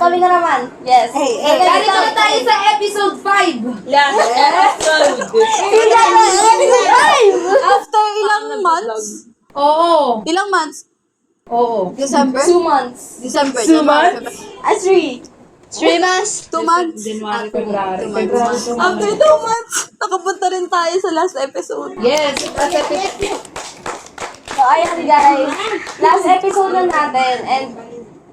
kami na naman. Yes. Narito na tayo sa episode 5. Last episode. After ilang months? Oo. Ilang months? Oo. December? 2 months. December. 2 months? 3. 3 months? 2 months? January, February. After 2 months, nakapunta rin tayo sa last episode. Yes. Last episode. So, ayan guys. Last episode na natin. And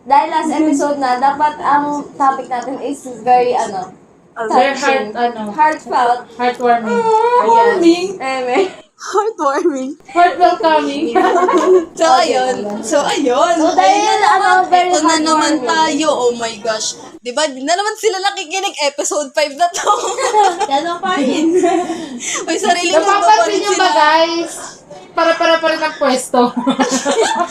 dahil last episode na, dapat ang topic natin is very, Very touching. Heartfelt. Heartwarming. Eme. Heartwarming. Heartwelcoming. So, ayun. So, dahil very Ito na naman heartwarming. tayo. Oh my gosh. Diba, di na naman sila nakikinig. Episode 5 na to. Gano'n pa rin. May sarili mundo pa Napapansin rin nyo ba sila. guys? Para pa rin ang pwesto.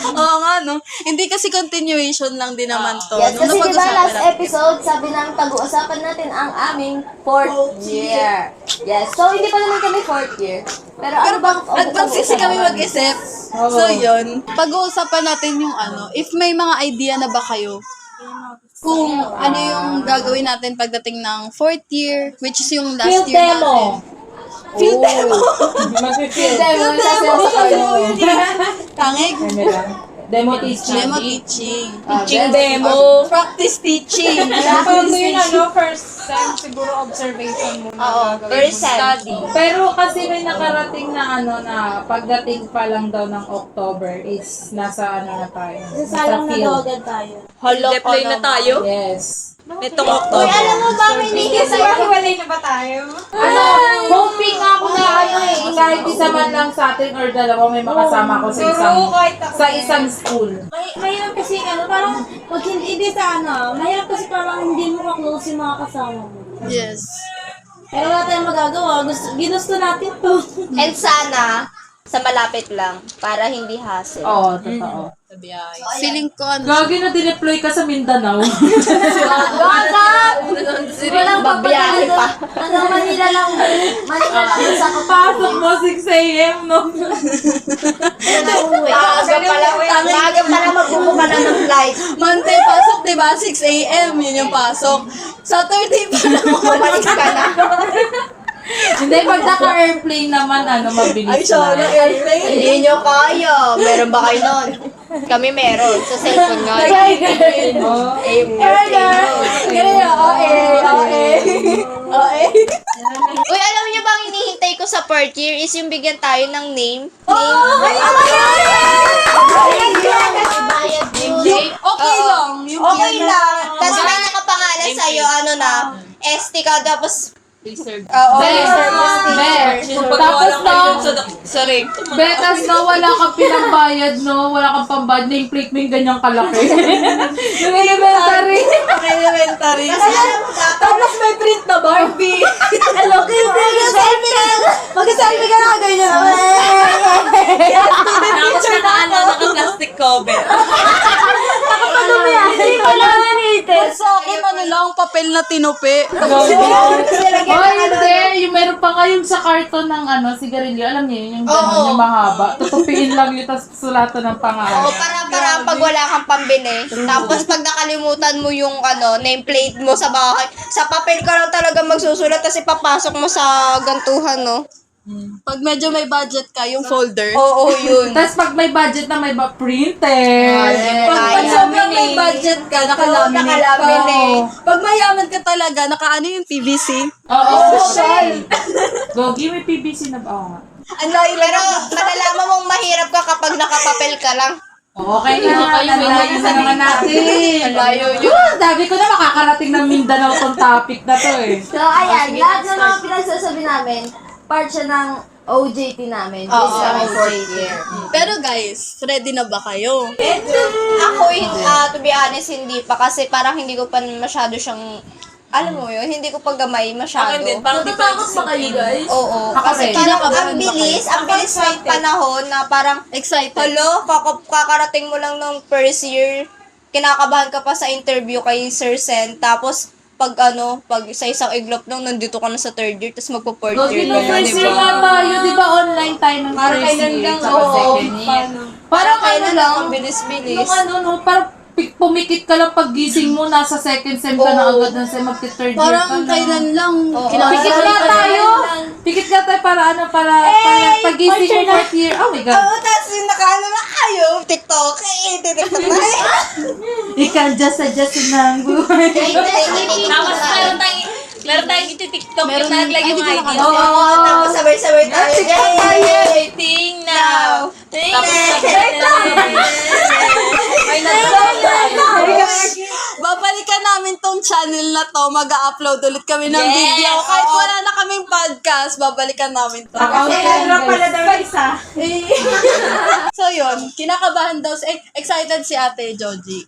Oo nga, no? Hindi kasi continuation lang din naman to. Yes, Nung kasi diba napag-usapan last natin. episode, sabi nang pag-uusapan natin ang aming 4th year. Yes, so hindi pa naman kami 4th year. Pero ano bang Advance kasi kami mag-isip. Oo. So, yun. Pag-uusapan natin yung if may mga idea na ba kayo kung ano yung gagawin natin pagdating ng 4th year, which is yung last Field year demo. natin. Field demo. Mag-field Demo, Tangig. Demo teaching. Demo teaching. Teaching demo. Practice teaching. Paano yun, first time siguro observation mo na gagawin mo study. Pero kasi may nakarating na na pagdating pa lang daw ng October is nasa na tayo. Sa field. tayo. Deploy na tayo. Yes. Nitong Uy, October. alam mo ba, may niggas Hiwalay na ba tayo? Hoping ako na kahit isa man lang sa atin or dalawa may makasama ko sa isang school. Mahirap kasi parang pag hindi mahirap kasi parang hindi mo ka-close yung mga kasama mo. Yes. Pero wala tayong magagawa. Ginusto natin to. And sana, sa malapit lang, para hindi hassle. Oo, totoo. Feeling ko Gagi na dineploy ka sa Mindanao. Walang Babiyahe pa. Manila lang. Manila lang sa Pasok mo 6 a.m. no? Maaga pa lang magbubuka na ng flight. Monday pasok, di ba? 6 a.m. Yun yung pasok. Saturday pa lang Bumalik ka na. Hindi, pag naka-airplane naman, mabilis na. airplane. Hindi nyo kaya. Meron ba kayo nun? Kami meron. Sa cellphone nga. Oh. Uy, alam niyo bang hinihintay ko sa 4th year is yung bigyan tayo ng name? Bayad yun. Okay lang. Yung Okay lang. Tapos may nakapangalan sa'yo, ST ka, tapos Tapos Sorry. Betas na wala kang pinambayad, no? Wala kang pambayad. Nameplate mo yung ganyang kalaki. Yung elementary. elementary. Tapos may print na Barbie. Hello, mag-selfie ka na ganyan. Picture na naka-plastic cover. Hindi ko naman itin. Sa akin, lang, papel na tinupi. Oh, hindi. Yung meron pa kayong sa karton ng sigarilyo. Alam niyo yun, yung gano'n, yung mahaba. Tutupiin lang yun, tapos sulatan ng pangalan. Oo, para pag wala kang pambili. Tapos pag nakalimutan mo yung nameplate mo sa bahay, sa papel ka lang talaga magsusulat tapos ipapasok mo sa gantuhan, no? Pag medyo may budget ka, yung folder. Oo, yun. Tapos pag may budget na may printed. Pag sobrang may budget ka, nakalaminate ka. Nakalaminate. Pag mayaman ka talaga, nakaano yung PVC. Oo. Gogi, may PVC na ba? Oo nga. Ang layo Pero malalaman mong mahirap ka kapag nakapapel ka lang. Okay na, nalayo na naman natin. Ang layo yun. Sabi ko na makakarating ng Mindanao tong topic na to eh. So, ayan, lahat ng mga pinagsasabi namin, part siya ng OJT namin. Oo, This is our 4th OJT. year. Pero guys, ready na ba kayo? Ako, to be honest, hindi pa. Kasi parang hindi ko pa masyado siyang, alam mo yun, hindi ko pa gamay masyado. Akin din, parang di pa excited. guys? Oo. Ako Kasi rin. parang Kinakabahan ang ba bilis ng panahon na parang, Excited. hello, kakarating mo lang ng first year, kinakabahan ka pa sa interview kay Sir Sen, tapos pag sa isang iglap lang, nandito ka na sa 3rd year, tapos magpo-4th Gogi, year nung ka na, first di year ba? nga tayo, di ba online tayo ng Parang first kailan year, lang, tsaka oo. second year. Parang Kailan lang, lang, ang bilis-bilis. nung parang pumikit ka lang paggising mo, nasa second sem ka na agad ng sem, magti-third year ka Parang na. kailan lang. Pikit nga tayo! Pikit nga tayo para para pagising mo fourth year. Oh my God. Oo, tapos yung nakaano na kayo, TikTok, TikTok na Ikaw, just ng buhay. Tapos meron tayong iti-tiktok yung naglagay yung ID. Oo, tapos sabay-sabay tayo. Waiting now. Babalikan namin tong channel na to. Mag-upload ulit kami ng video. Kahit wala na kaming podcast, babalikan namin to. pala daw isa. So yun, kinakabahan daw. Excited si Ate Joji.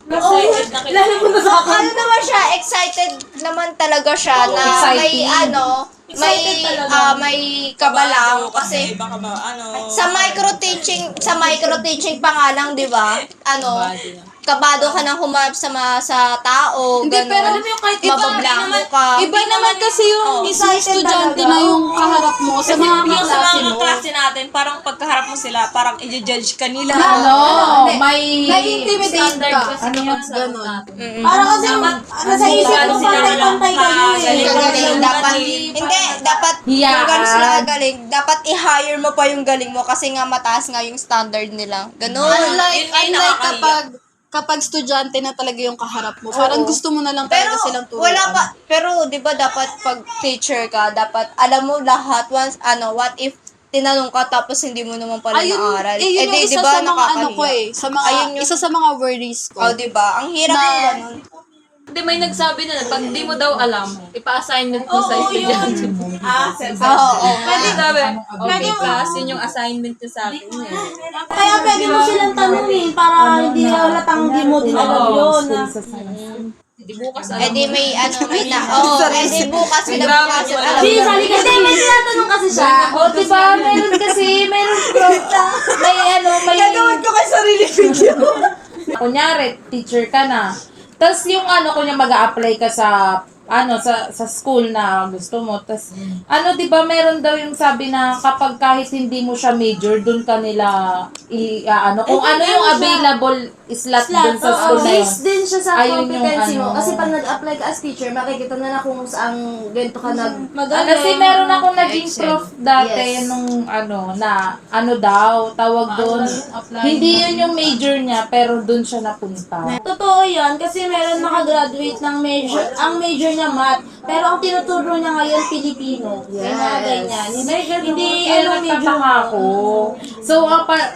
Ano naman siya, excited naman talaga siya na may may kabalang kasi sa micro teaching pa nga lang, 'di ba? Kabado ka nang humarap sa tao, Hindi, ganun. pero alam mo yung kahit iba, Mabablanko ka. Iba naman kasi yung isang estudyante na yung kaharap mo sa mga Yung sa kaklase mga mo. klase natin, parang pagkaharap mo sila, parang i-judge ka nila. May Na-intimidate ka. Ano yung Ganun. Parang kasi nasa isip ko pantay-pantay kayo eh. Galing, dapat, hindi, dapat, Hiyaan. kung gano'n sila galing, dapat i-hire mo pa yung galing mo kasi nga mataas nga yung standard nila. Ganun. Unlike kapag estudyante na talaga yung kaharap mo, parang gusto mo na lang talaga silang turuan. Pero 'di ba dapat pag teacher ka, dapat alam mo lahat once what if tinanong ka tapos hindi mo naman pala naaral. Yun yung isa sa mga ano ko sa mga, Ayun yung- isa sa mga worries ko. Oh, 'di ba? Ang hirap yung ganun. Hindi, may nagsabi na, pag di mo daw alam, ipa-assignment mo sa estudyante mo. Oo. Pwede sabi, okay class, yun yung assignment niya sa akin. Kaya pwede mo silang tanungin para hindi halatang di mo din alam yun. Hindi bukas Eh di may bukas may nabukasyon. Hindi, sali ka. Hindi, may tinatanong kasi siya. O, diba, meron may Gagawin ko kay sarili video. kunyari, teacher ka na. Tapos yung kunya mag-a-apply ka sa sa school na gusto mo. Tapos, 'di ba meron daw yung sabi na kapag kahit hindi mo siya major, doon ka nila kung ano yung available slot doon sa school na yun. Based din siya sa Ayun yung competency mo. ano. Kasi pag nag-apply ka as teacher, makikita na kung saan ganito ka Kasi meron akong naging prof dati Yes. nung na daw, tawag doon. Hindi yun yung major niya, pero doon siya napunta. Totoo yan kasi meron makagraduate ng major, ang major niya math, pero ang tinuturo niya ngayon Pilipino. Yes. Mga ganyan. Hindi Nagtataka ako. So,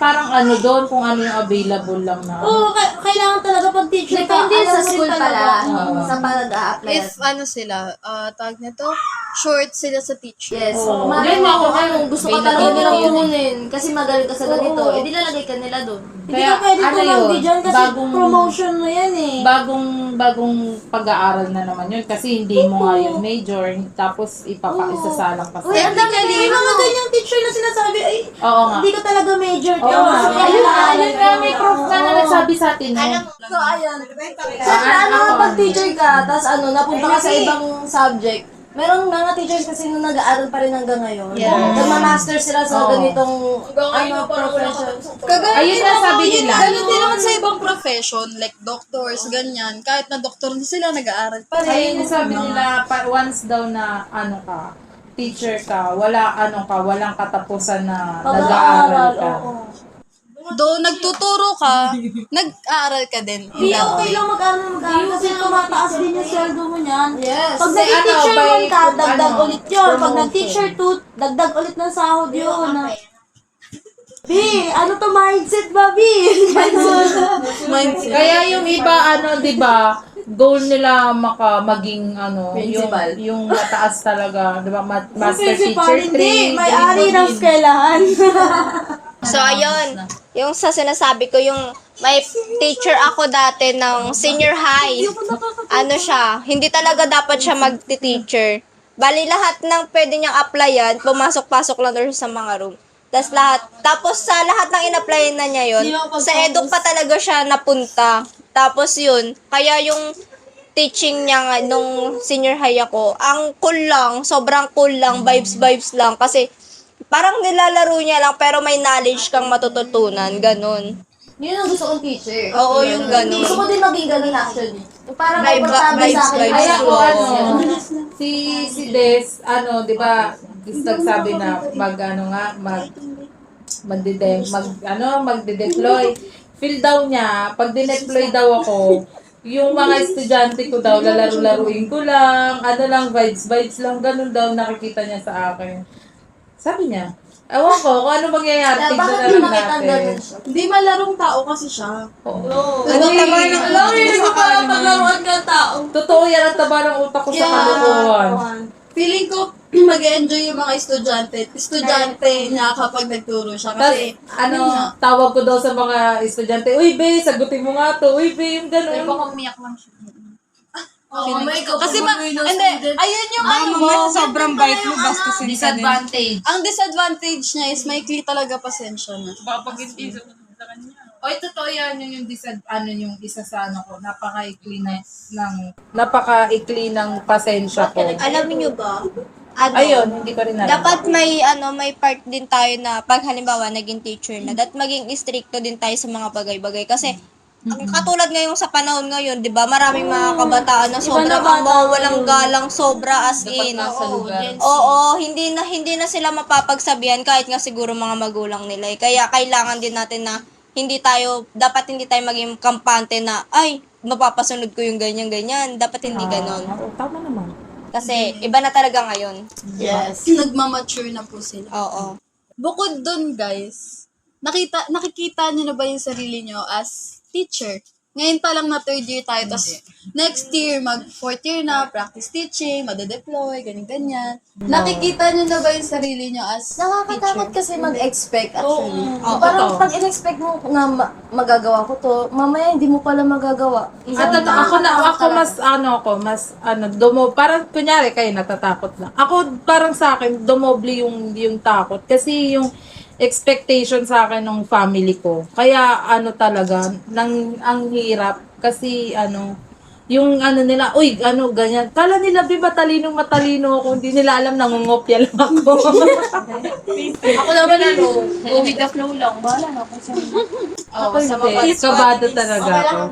parang doon, kung ano yung available lang na. Oo, kailangan talaga pag teacher ka. Depende alam sa din school talaga. pala. Sa pag-a-apply. If sila, tawag nito, short sila sa teacher. Yes. Oo. Kung Yan ano, ako, kung gusto ka talaga nilang kunin, kasi magaling ka sa ganito, edi lalagay ka nila doon. Hindi ka pwede tumanggi dyan kasi promotion mo yan eh. Bagong pag-aaral na naman yun kasi hindi mo nga yung major tapos isasalang pa Uy, ang dami May mga ganyang teacher na sinasabi, ay, Oo nga. hindi ka talaga major. Oo nga. Ayun nga, may prof ka na nagsabi sa atin. So, ayan. Pag teacher ka, tapos napunta ka sa ibang subject, merong mga teachers kasi nung nag-aaral pa rin hanggang ngayon. Nagma-master sila sa ganitong profession. Ayun na sabi nila. Ganun din naman sa ibang profession, like doctors, ganyan. Kahit na doktor na sila, nag-aaral pa rin. Ayun na sabi nila, once daw na teacher ka, walang katapusan na nag-aaral ka. Do nagtuturo ka, nag-aaral ka din. Hindi okay lang mag-aaral kasi tumataas din yung sweldo mo niyan. Yes. Pag Kasi nag-teacher by 1 ka, dagdag ano, ulit yun. Pag promotion. nag-teacher 2, dagdag ulit ng sahod yun. Ano to mindset ba, Bi? Mindset. Kaya yung iba, di ba, goal nila maging Principal. yung mataas talaga, di ba, master Principal, teacher 3. hindi. May-ari ng eskwelahan. So, ayun. Yung sa sinasabi ko, yung may teacher ako dati ng senior high. Hindi talaga dapat siya mag-teacher. Bali, lahat ng pwede niyang applyan, pumasok-pasok lang doon sa mga room. Tapos sa lahat ng in-applyan na niya yun, sa eduk pa talaga siya napunta. Tapos yun, kaya yung teaching niya nga nung senior high ako, ang cool lang, sobrang cool lang, vibes lang. Kasi parang nilalaro niya lang pero may knowledge kang matututunan, ganun. Yun ang gusto kong teacher. Oo, yung ganun. Gusto ko din maging ganun actually. Yung parang Vibe- komportable vibes, sa akin. vibes. Ay Kaya ako, si Des, di ba, nagsabi na magde-deploy. Feel daw niya, pag dineploy daw ako, yung mga estudyante ko daw, lalaro-laruin ko lang, vibes lang, ganun daw nakikita niya sa akin. Sabi niya, ewan ko, kung ano mangyayari, tignan bakit na di lang makita natin. ganun siya? Hindi malarong tao kasi siya. Ano tama ng Alam mo, hindi ko pa paglaruan ka tao. Totoo yan, ang taba ng utak ko sa Yeah. kalokohan. Feeling ko, mag-enjoy yung mga estudyante niya kapag nagturo siya. Tapos, Kasi, tawag ko daw sa mga estudyante, uy, be, sagutin mo nga to. Uy, be, yung gano'n. umiyak lang siya. kasi hindi, ayun yung ano mo. Sobrang bait mo, basta Disadvantage. Ang disadvantage niya is maikli talaga pasensya na. Baka pag hindi sa kanya. Oy, totoo yan, yung yung isa sa ko, napaka-ikli ng pasensya ko. Alam niyo ba? Ano, Ayun, hindi ko rin alam. dapat may part din tayo na pag halimbawa naging teacher na, dapat maging stricto din tayo sa mga bagay-bagay kasi ang katulad ngayon sa panahon ngayon, 'di ba? Maraming mga kabataan na sobrang walang galang, sobra as in. Oo, hindi na sila mapapagsabihan kahit nga siguro mga magulang nila. Kaya kailangan din natin na dapat hindi tayo maging kampante na, ay, mapapasunod ko yung ganyan-ganyan. Dapat hindi ganon. Tama naman. Kasi, iba na talaga ngayon. Yes. Nagmamature na po sila. Oo. Bukod dun, guys, nakikita niyo na ba yung sarili niyo as teacher? Ngayon pa lang na 3rd year tayo, tapos next year, mag 4th year na, practice teaching, madedeploy, ganyan-ganyan. Nakikita niyo na ba yung sarili niyo as Nakakatakot kasi mag-expect actually. Oo, Parang totoo. pag in-expect mo na magagawa ko to, mamaya hindi mo pala magagawa. Parang kunyari kayo natatakot lang. Ako, parang sa akin, dumoble yung takot. Kasi yung expectation sa akin ng family ko. Kaya talaga, ang hirap. Kasi yung nila, uy, ganyan. Kala nila, matalino ako. Hindi nila alam, nangungopya lang ako. Ako naman go with the flow lang. Bahala na ako sa Ako hindi. Kabado talaga ako.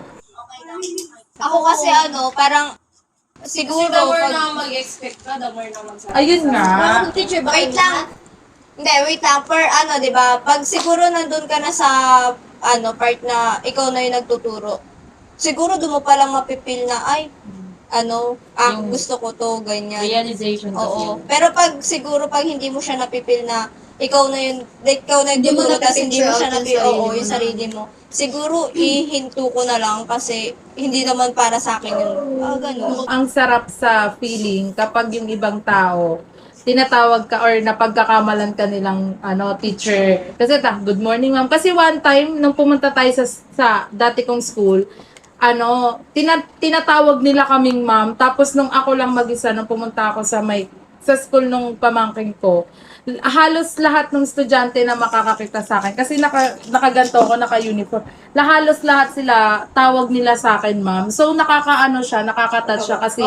Ako kasi parang, siguro, the more pag, na mag-expect ka, the more naman sa Ayun nga. Teacher ba? wait lang. Hindi, wait lang. Di ba? Pag siguro nandun ka na sa, part na ikaw na yung nagtuturo, siguro doon mo palang mapipil na, ay, gusto ko to, ganyan. realization. Oo. Pero pag hindi mo siya napipil na, ikaw na yung nagtuturo, tapos hindi mo siya napipil, yung sarili mo. Siguro, ihinto ko na lang kasi hindi naman para sa akin yun. Ganun. Ang sarap sa feeling kapag yung ibang tao tinatawag ka or napagkakamalan ka nilang teacher. Kasi good morning ma'am. Kasi one time nung pumunta tayo sa dati kong school, tinatawag nila kaming ma'am. Tapos nung ako lang mag-isa nung pumunta ako sa school nung pamangkin ko, halos lahat ng estudyante na makakakita sa akin kasi nakaganto ako, naka-uniform. Halos lahat sila tawag nila sa akin, ma'am. So nakaka-touch siya kasi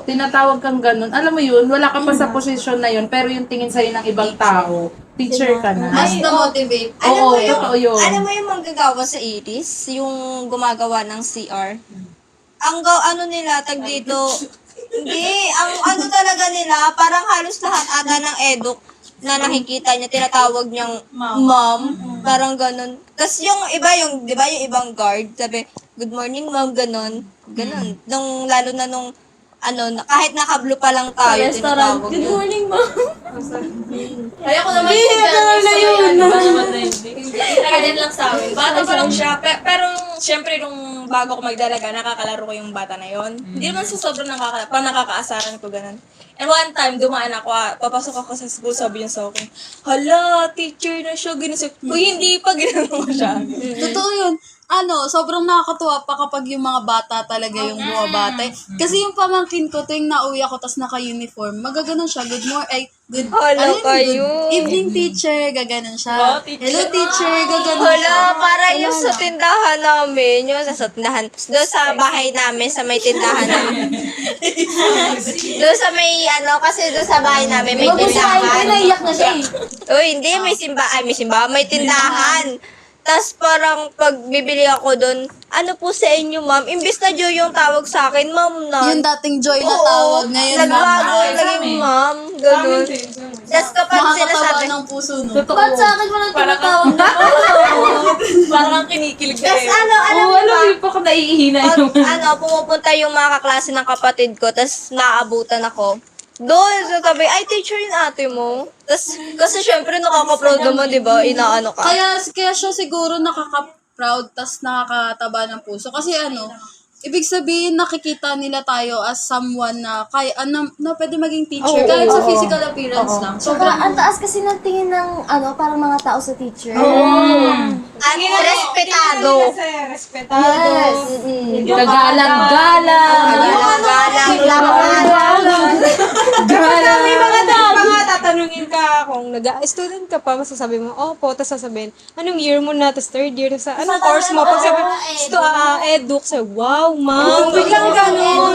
tinatawag kang ganun. Alam mo yun, wala ka pa sa posisyon na yun, pero yung tingin sa'yo ng ibang tao, teacher ka na. mas na-motivate. Oo, totoo yun. Alam mo yung manggagawa sa Iris, yung gumagawa ng CR? Ang nila, tag dito, hindi, ang talaga nila, parang halos lahat ata ng eduk na nakikita niya, tinatawag niyang ma'am, parang ganun. Tapos yung iba, di ba, yung ibang guard, sabi, good morning ma'am, ganun. Lalo na kahit naka-blue pa lang tayo, tinatawag Good yun. morning, ma'am. Kaya ko naman ganyan lang sa amin. Bata pa lang siya. Pero syempre nung bago ko magdalaga, nakakalaro ko yung bata na yon. Hindi naman sa sobrang nakakaasaran ko ganun. And one time, dumaan ako, papasok ako sa school, sabi niya sa akin, hala, teacher na siya, ganun. Uy, hindi pa, ganun mo siya. Totoo yun. Sobrang nakakatuwa pa kapag yung mga bata talaga yung bumabate. Kasi yung pamangkin ko, tuwing nauwi ako, tas naka-uniform, magaganon siya, good evening teacher, gaganon siya. Hello teacher, gaganon siya. Wala, para yung sa tindahan namin, doon sa bahay namin, sa may tindahan namin. Doon sa may, kasi doon sa bahay namin, may Huwag mo sa akin, tindahan. naiyak na siya eh. Uy, hindi, may tindahan. Tas parang pag bibili ako doon, ano po sa inyo, ma'am? Imbis na Joy yung tawag sa akin, ma'am na. Yung dating Joy na Oo, tawag, ngayon nagbago, naging ma'am. Ganun. Tas kapag Makakatawa sinasabi, ng puso, no? Ba't sa akin mo lang tinatawag na? Parang kang kinikilig na tas eh. ano, alam Oo, mo alam ba? mo, yung pa naiihina Pag, yung... pumupunta yung mga kaklase ng kapatid ko, tas naaabutan ako. Doon, sabi, ay, teacher yung ate mo. Tas, kasi syempre, nakaka-proud naman, di ba? Inaano ka. Kaya siya siguro nakaka-proud tas nakakataba ng puso. Kasi ibig sabihin nakikita nila tayo as someone na kaya na pwede maging teacher kahit sa physical appearance lang. Sobrang ang taas kasi ng tingin ng parang mga tao sa teacher. At respetado. Kasi respetado. Yes. Galang-galang. May mga tatanungin ka kung student ka pa, masasabi mo, opo, tapos sasabihin, anong year mo na, tapos third year, tapos anong course mo? Pag sabi, eduk, sabi, wow, ma'am. Biglang gano'n.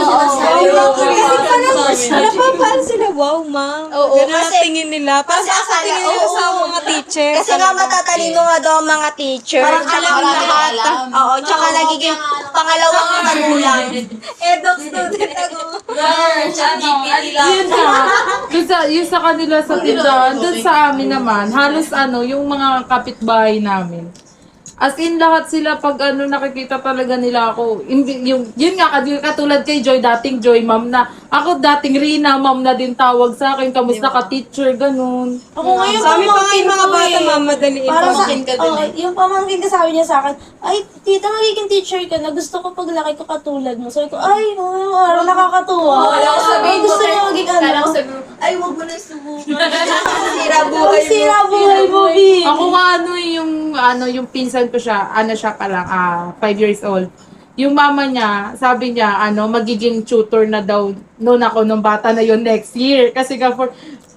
Napapaan sila, wow, ma'am. Oo, Ganun ang kasi- tingin nila. Parang kasi sa tingin nila oo. sa mga teacher. Kasi nga matatalino nga daw ang mga teacher. Parang Tsaka alam lahat. alam. Oo, tsaka nagiging pangalawang magulang. Edok student ako. Yun na. Yung sa kanila sa tindahan, dun sa amin naman, halos yung mga kapitbahay namin. As in, lahat sila pag nakikita talaga nila ako. Yun nga, katulad kay Joy, dating Joy, ma'am na. Ako dating Rina, ma'am na din tawag sa akin. Kamusta ka, teacher? Ganun. Ako ngayon, Sa amin pa nga pamangkin yung mga ko bata, eh. ma'am, madaliin Parang pa. yung pamangkin ko sabi niya sa akin, ay, tita, magiging teacher ka na. Gusto ko paglaki ko katulad mo. Sabi ko, ay, nakakatuwa. Ay, gusto niya maging Ay, wag mo na subukan. Sira buhay mo. Sira buhay mo, B. Ako nga yung pinsan ko siya, siya pa lang, 5 years old. Yung mama niya, sabi niya, magiging tutor na daw noon ako nung bata na yun next year. Kasi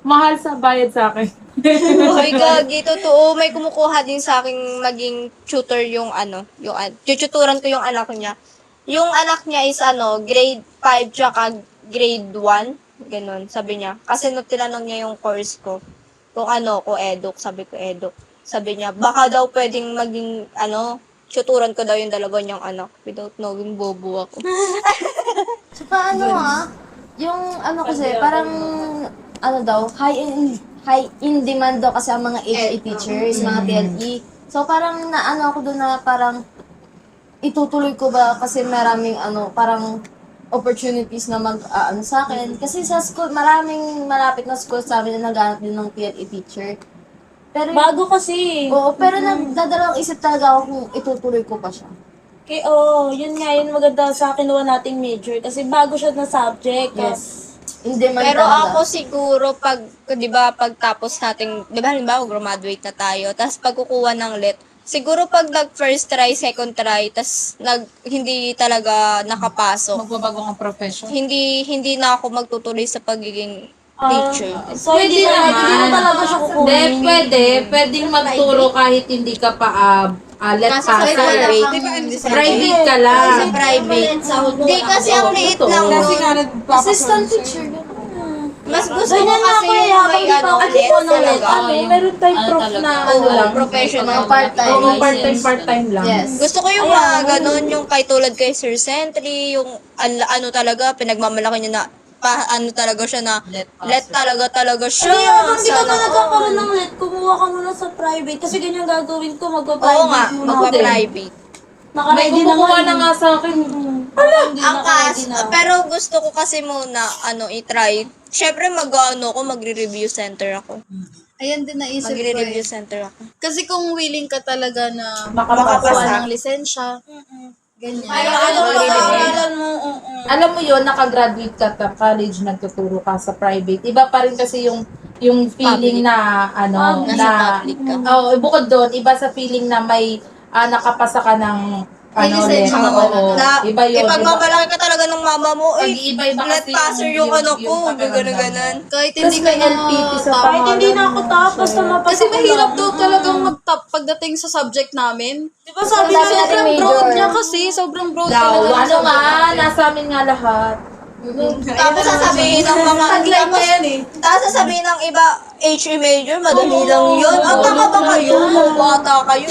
mahal sa bayad sa akin. Uy, gagi, totoo. May kumukuha din sa akin maging tutor yung tututoran ko yung anak niya. Yung anak niya is grade 5 tsaka grade 1. Ganun, sabi niya. Kasi nung tinanong niya yung course ko, kung ko eduk, sabi ko eduk. Sabi niya, baka daw pwedeng maging, tuturan ko daw yung dalawa niyang anak. Without knowing, bobo ako. Saka yung kasi parang daw, high in demand daw kasi ang mga HE teachers, mga TLE. So parang ako doon na parang itutuloy ko ba kasi maraming parang opportunities na sa akin. Kasi sa school, maraming malapit na school sa amin na naghanap din ng TLE teacher. Pero Bago kasi. oo, pero nagdadalawang isip talaga ako kung itutuloy ko pa siya. Yun nga, yun maganda sa kinuha nating major. Kasi bago siya na subject. Yes. In demand Pero talaga. ako siguro, pagtapos natin, halimbawa, graduate na tayo, tapos pagkukuha ng LET, siguro pag nag-first try, second try, tas hindi talaga nakapasok, Magbabago ang profession. hindi na ako magtutuloy sa pagiging teacher. So, hindi na talaga siya kukunin. Pwedeng magturo kahit hindi ka pa let Nasa passer. private. Private ka Sa lang. private. Hindi kasi ang liit lang Kasi nun. nga nagpapasok. Assistant teacher. Mas gusto ko Ganyan nga kasi ako yung habang may di pa ako LET ng net. talaga. Meron tayong prof na lang. Professional. Part-time. Oo, part-time lang. Yes. Gusto ko yung mga ganun, yung kay tulad kay Sir Sentry, yung talaga, pinagmamalaki niya na, talaga siya na, let talaga siya. Hindi, habang di ka Sana pa all. nagkakaroon ng let, kumuha ka muna sa private. Kasi ganyan gagawin ko, Oo nga, magpa-private muna ako. magpa-private. May Nakaready na kumukuha nga na nga sa akin. Ang pero gusto ko kasi muna, i-try. Siyempre, magre-review center ako. Ayan din naisip ko Magre-review eh. center ako. Kasi kung willing ka talaga na Makapasa. makakuha ng lisensya, ganyan. Pag-aaralan mo, Alam mo yun, nakagraduate ka sa college, nagtuturo ka sa private. Iba pa rin kasi yung feeling na, Nasa public ka. bukod doon, iba sa feeling na may nakapasa ka ng, lisensya ka ba oo. Na, Iba yun. ipagmamalaki ka talaga ng mama mo, Pag-iiba-iba let kasi passer yung anak ko, gano'n. Kahit Tapos hindi may ka LPT sa na kahit hindi na ako top, basta mapasok Kasi ko mahirap lang. daw talagang mag-top pagdating sa subject namin. Di ba sabi Sabi natin natin Sobrang major. broad niya kasi, sobrang broad talaga. ng Ano nga, subject. nasa amin nga lahat. Tapos sasabihin ng mga... Tagline na yan eh. Tapos sasabihin ng iba, HE major, madali lang yun. Ang tanga ba kayo? Bata kayo.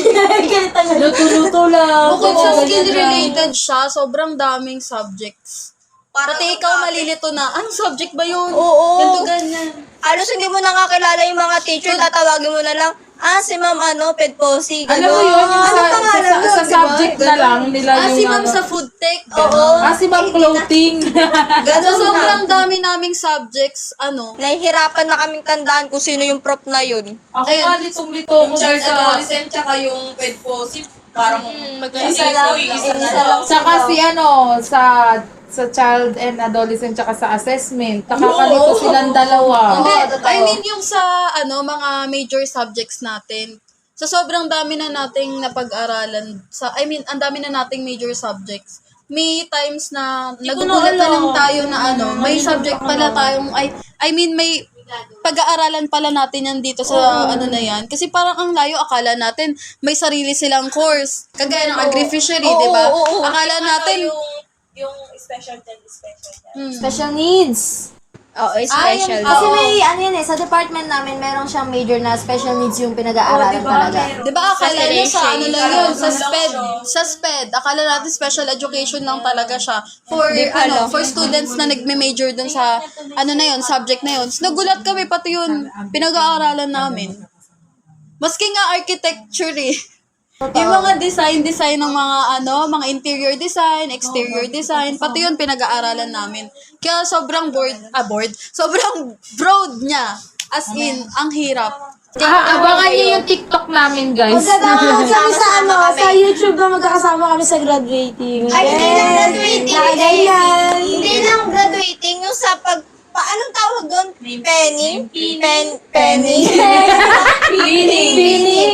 Luto-luto lang. Bukod sa Oo, skill ganyan lang. related siya, sobrang daming subjects. Pati ikaw malilito na, anong subject ba yun? Oo. Ganito ganyan. Halos hindi mo nakakilala yung mga teacher, tatawagin mo na lang, si ma'am pedposi. Alam mo yun, yung sa subject na lang nila yung Si ma'am ano. sa food tech. Si ma'am clothing. So, sobrang dami naming subjects, Nahihirapan na kaming tandaan kung sino yung prof na yun. Ako nga, litong-lito ko guys sa... Adolescent tsaka yung pedposi, parang Isa lang. Saka si sa child and adolescent tsaka sa assessment. Nakakalito silang dalawa. Hindi, I mean yung sa mga major subjects natin. So sobrang dami na nating napag-aralan. Ang dami na nating major subjects. May times na nagugulat na lang tayo na may subject pala tayong may pag-aaralan pala natin yan dito sa na yan. Kasi parang ang layo, akala natin may sarili silang course. Kagaya ng agri-fishery, di ba? Akala natin yung special Special needs. Oo, special. Kasi may, sa department namin, meron siyang major na special needs yung pinag-aaralan talaga. Di ba akala nyo sa lang yun, sa SPED, akala natin special education lang talaga siya for students na nagme-major dun sa subject na yun. So, nagulat kami pati yun, pinag-aaralan namin. Maski nga architecture yung mga design ng mga interior design, exterior design, pati yun pinag-aaralan namin. Kaya sobrang sobrang broad niya. As in, ang hirap. Abangan niyo yung TikTok namin, guys. Kami sa YouTube na magkakasama kami sa graduating. Ay, hindi lang graduating. Nakaganyan. Hindi lang graduating, yung sa anong tawag doon? Penny? Penny? Penny.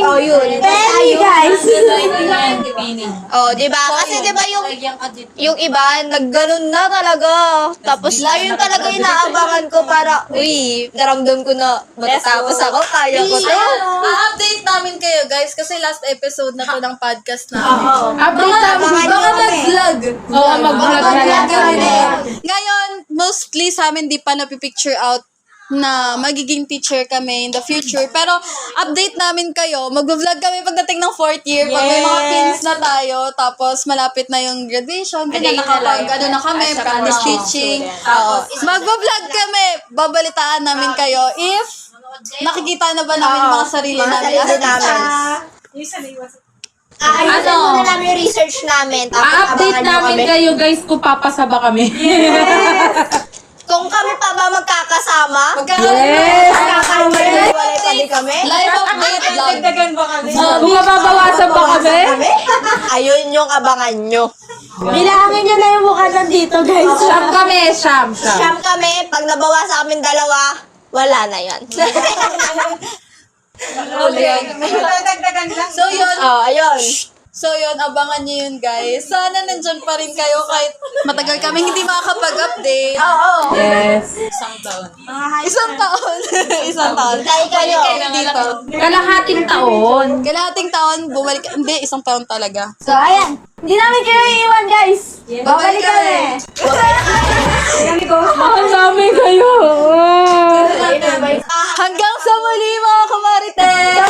Oh, yun. Penny, guys. Di ba? Kasi di ba yung iba, nagganon na talaga. Tapos ayun talaga yung inaabangan ko para, naramdam ko na matatapos ako, kaya ko to. update namin kayo, guys, kasi last episode na to ng podcast na. Update namin. Baka mag-vlog. Oo, mag-vlog na lang kami. Ngayon, mostly sa amin di pa napipicture out na magiging teacher kami in the future. Pero update namin kayo. Mag-vlog kami pagdating ng 4th year. Pag may mga pins na tayo. Tapos malapit na yung graduation. Ganyan na kami. Practice teaching. Mag-vlog kami. Babalitaan namin kayo if nakikita na ba namin yung mga sarili namin as teachers. Ayusin muna namin yung research namin. update namin kayo, guys, kung papasa ba kami. Kung kami pa ba magkakasama? Yes! Magkakaiwalay pa din kami? Live update vlog. Kung mababawasan ba kami? Ayun yung abangan nyo. Bilangin nyo na yung mukha nandito, guys. Siyam kami, siyam. Siyam kami, pag nabawasan kami dalawa, wala na yan. So yun, Ayun. So yun, abangan nyo yun, guys. Sana nandyan pa rin kayo kahit matagal kami hindi makakapag-update. Yes. Isang taon. Isang taon. Dahil kayo. Dito. Kalahating taon. Kalahating taon, bumalik. Hindi, isang taon talaga. So, ayan. Hindi namin kayo iiwan, guys. Babalik kami. Ang dami kayo. Hanggang sa muli, mga kamarites!